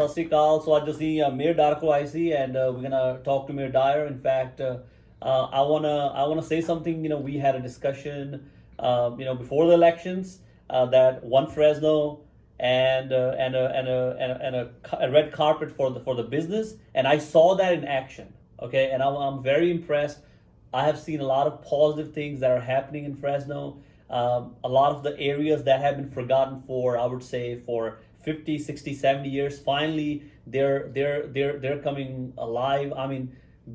ਸਤਿ ਸ਼੍ਰੀ ਅਕਾਲ ਸੋ ਅੱਜ ਅਸੀਂ ਮੇਅਰ ਡਾਇਰ ਕੋ ਆਏ ਸੀ and we're gonna talk to Mayor Dyer. In fact, I wanna say something. We had a discussion before the elections that one Fresno and a red carpet for the business, and I saw that in action. Okay, and I'm very impressed. I have seen a lot of positive things that are happening in Fresno. A lot of the areas that have been forgotten for, I would say, for 50, 60, 70 years, finally they're coming alive. I mean,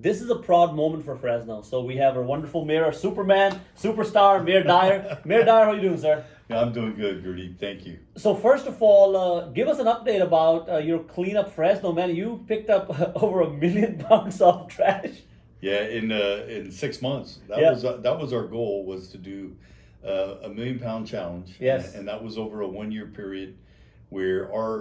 this is a proud moment for Fresno. So we have our wonderful mayor, Superman, superstar, Mayor Dyer. Mayor Dyer, how are you doing, sir? Yeah, I'm doing good, Gertie. Thank you. So first of all, give us an update about your cleanup Fresno, man. You picked up over 1 million pounds of trash. Yeah, in 6 months, that was our goal, was to do a 1 million pound challenge. Yes. And that was over a 1 year period, where our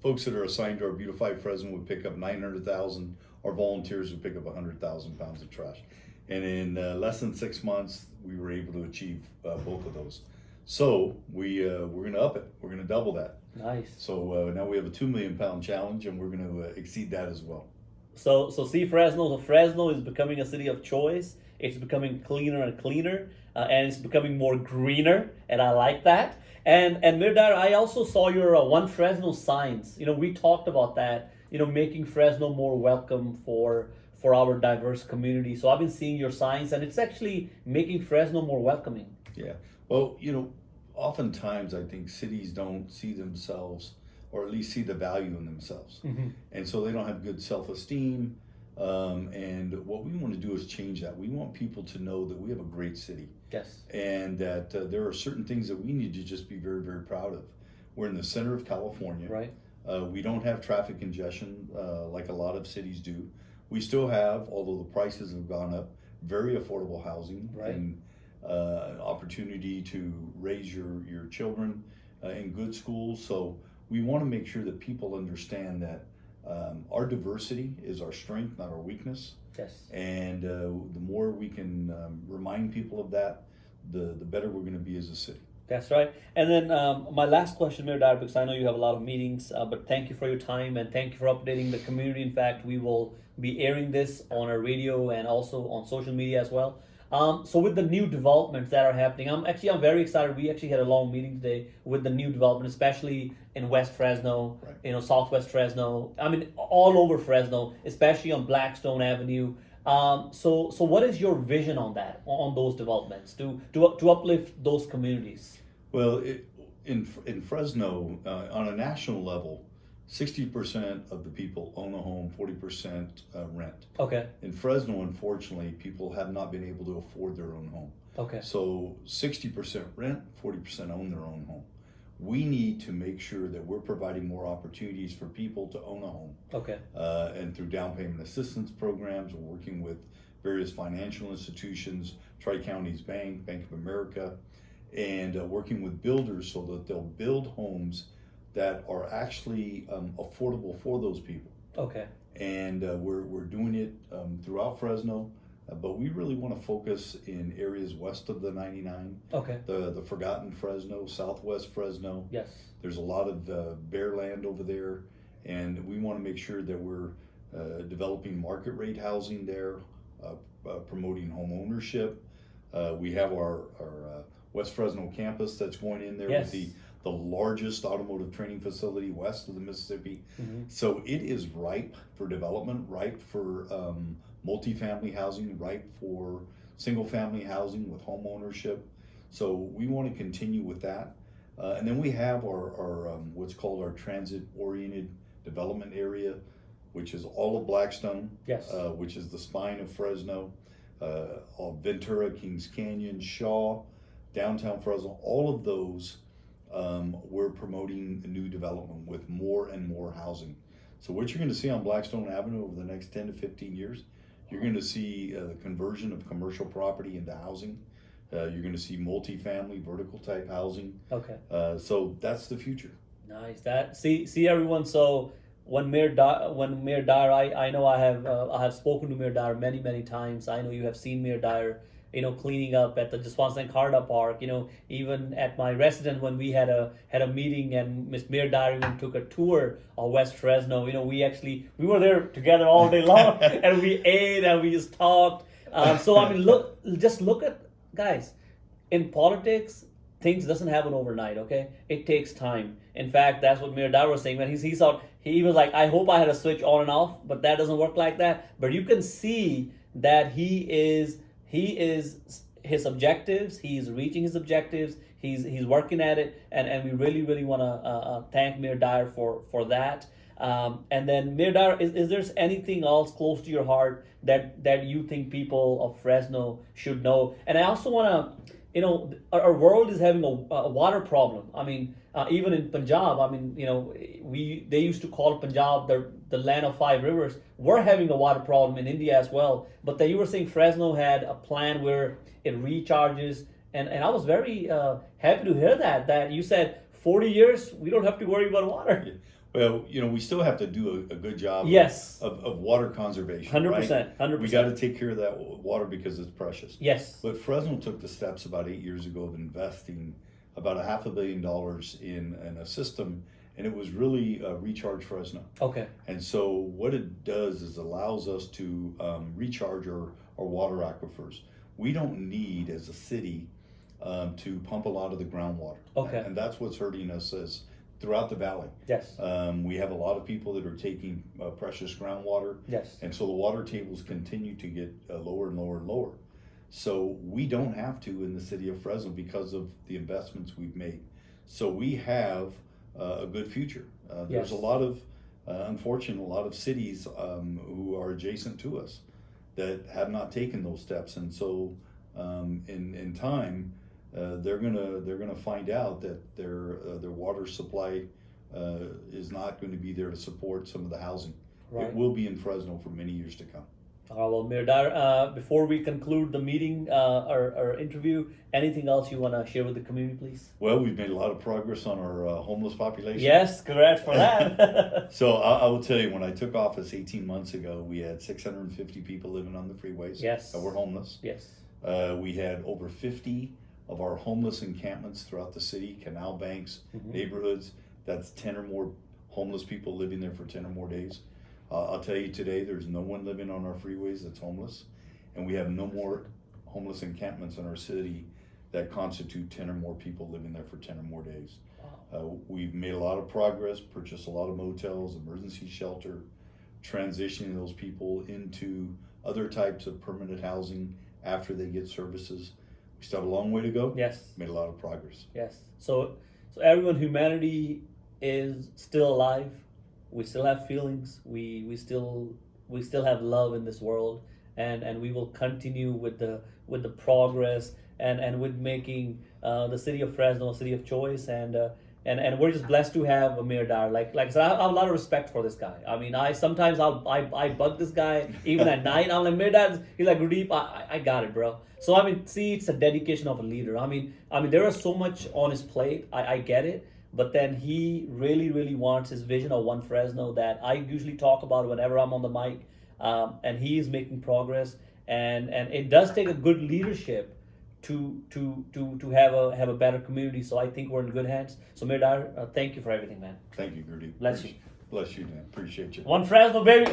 folks that are assigned to our Beautify Fresno would pick up 900,000. Our volunteers would pick up 100,000 pounds of trash. And in less than 6 months, we were able to achieve both of those. So we're going to up it. We're going to double that. Nice. So now we have a 2 million pound challenge, and we're going to exceed that as well. So see Fresno. So Fresno is becoming a city of choice. It's becoming cleaner and cleaner, and it's becoming more greener, and I like that. And Mayor Dyer, I also saw your One Fresno signs. We talked about that. Making Fresno more welcome for our diverse community. So I've been seeing your signs, and it's actually making Fresno more welcoming. Yeah. Well, oftentimes I think cities don't see themselves, or at least see the value in themselves. Mm-hmm. And so they don't have good self-esteem. And what we want to do is change that. We want people to know that we have a great city. Yes. And that there are certain things that we need to just be very, very proud of. We're in the center of California. Right. We don't have traffic congestion like a lot of cities do. We still have, although the prices have gone up, very affordable housing. Right. And an opportunity to raise your children in good schools. So we want to make sure that people understand that our diversity is our strength, not our weakness. Yes. And the more we can remind people of that, the better we're going to be as a city. That's right. And then my last question, Mayor Dyer, because I know you have a lot of meetings, but thank you for your time and thank you for updating the community. In fact, we will be airing this on our radio and also on social media as well. So with the new developments that are happening, I'm very excited. We actually had a long meeting today with the new development, especially in West Fresno, Right. Southwest Fresno. I mean, all over Fresno, especially on Blackstone Avenue. So what is your vision on that, on those developments, to uplift those communities? Well, in Fresno, on a national level, 60% of the people own a home, 40% rent. Okay. In Fresno, unfortunately, people have not been able to afford their own home. Okay. So 60% rent, 40% own their own home. We need to make sure that we're providing more opportunities for people to own a home. Okay. And through down payment assistance programs, we're working with various financial institutions, Tri-Counties Bank, Bank of America, and working with builders so that they'll build homes that are actually affordable for those people. Okay. And we're doing it throughout Fresno, but we really want to focus in areas west of the 99. Okay. The forgotten Fresno, southwest Fresno. Yes. There's a lot of bare land over there, and we want to make sure that we're developing market rate housing there, promoting home ownership. We have our West Fresno campus that's going in there. Yes. With the largest automotive training facility west of the Mississippi. Mm-hmm. So it is ripe for development, ripe for multifamily housing, ripe for single family housing with home ownership. So we want to continue with that. And then we have our what's called our transit oriented development area, which is all of Blackstone. Yes. Which is the spine of Fresno, Ventura, Kings Canyon, Shaw, downtown Fresno, all of those. We're promoting new development with more and more housing. So what you're going to see on Blackstone Avenue over the next 10 to 15 years, you're going to see the conversion of commercial property into housing. You're going to see multifamily, vertical type housing. Okay. So that's the future. Nice. See everyone. So when Mayor Dyer, I know I have spoken to Mayor Dyer many times. I know you have seen Mayor Dyer cleaning up at the Jaswansan Carta Park, even at my residence when we had a meeting and Miss Mayor Dyer even took a tour of West Fresno. We were there together all day long and we ate and we just talked. So I mean, look at guys in politics. Things doesn't happen overnight, okay? It takes time. In fact, that's what Mayor Dyer was saying when he thought he was like, I hope I had a switch on and off, but that doesn't work like that. But you can see that he is his objectives. He's reaching his objectives. He's working at it, and we really want to thank Mayor Dyer for that. And then Mayor Dyer, is there anything else close to your heart that you think people of Fresno should know? And I also want to. Our world is having a water problem. I mean, even in Punjab, I mean, they used to call Punjab the land of five rivers. We're having a water problem in India as well. But then you were saying Fresno had a plan where it recharges, and I was very happy to hear that you said 40 years we don't have to worry about water. Yeah. Well, we still have to do a good job Yes. of water conservation. 100%. Right? 100%. We got to take care of that water because it's precious. Yes. But Fresno took the steps about 8 years ago of investing about $500 million in a system, and it was really Recharge Fresno. Okay. And so what it does is allows us to recharge our water aquifers. We don't need, as a city, to pump a lot of the groundwater. Okay. And that's what's hurting us as throughout the valley. Yes. We have a lot of people that are taking precious groundwater. Yes. And so the water tables continue to get lower and lower and lower. So we don't have to in the city of Fresno because of the investments we've made. So we have a good future. There's Yes. a lot of, unfortunately, a lot of cities who are adjacent to us that have not taken those steps. And so in time, they're gonna find out that their water supply is not going to be there to support some of the housing. Right. It will be in Fresno for many years to come. Well, Mayor Dyer, before we conclude the meeting, our interview, anything else you want to share with the community, please? Well, we've made a lot of progress on our homeless population. Yes, congrats for that. So I will tell you, when I took office 18 months ago, we had 650 people living on the freeways Yes. that were homeless. Yes. We had over 50 of our homeless encampments throughout the city, canal banks, neighborhoods. That's 10 or more homeless people living there for 10 or more days. I'll tell you today, there's no one living on our freeways that's homeless, and we have no more homeless encampments in our city that constitute 10 or more people living there for 10 or more days. We've made a lot of progress, purchased a lot of motels, emergency shelter, transitioning those people into other types of permanent housing after they get services. We still have a long way to go. Yes. Made a lot of progress. Yes. So everyone, humanity is still alive. We still have feelings. We still have love in this world, and we will continue with the progress and with making the city of Fresno a city of choice, and we're just blessed to have a Mayor Dyer. Like I said, I have a lot of respect for this guy. I mean, I bug this guy even at night. I'm like, Mayor Dyer. He's like, Rudeep, I got it, bro. So I mean, see, it's a dedication of a leader. I mean, there is so much on his plate. I get it. But then he really wants his vision of One Fresno that I usually talk about whenever I'm on the mic, and he is making progress, and it does take a good leadership to have a better community. So I think we're in good hands. So Mayor Dyer, thank you for everything, man. Thank you, Gurdeep. Bless you. Bless you, man. Appreciate you. One Fresno, baby.